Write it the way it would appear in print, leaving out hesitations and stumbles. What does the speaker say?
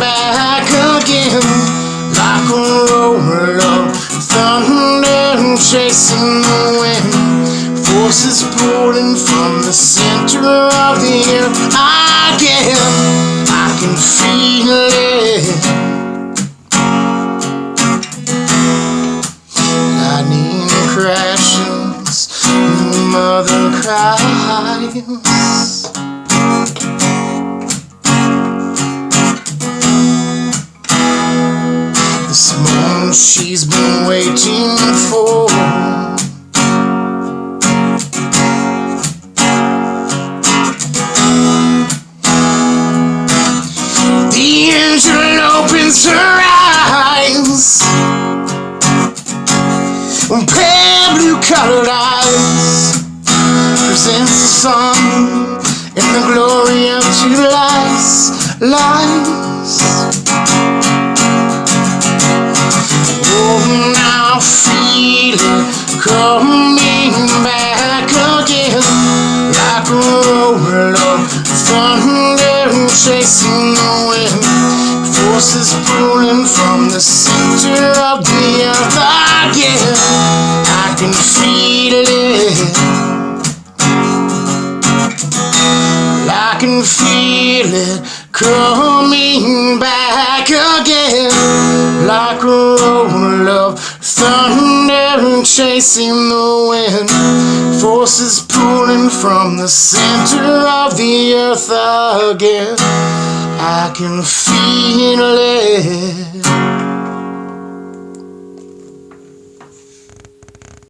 back again, like a roll of thunder chasing the wind. Forces pulling from the center of the earth again. I can feel it. Lightning crashes, mother cries. This moment she's been waiting for. The angel opens her eyes, pale blue-colored eyes, presents the sun in the glory of two lies. Oh, now I feel it coming back again, like a roll of thunder chasing the wind. Forces pulling from the center of the earth again. I can feel it. I can feel it coming back again, like a roll of thunder chasing the wind. Forces pulling from the center of the earth again. I can feel it.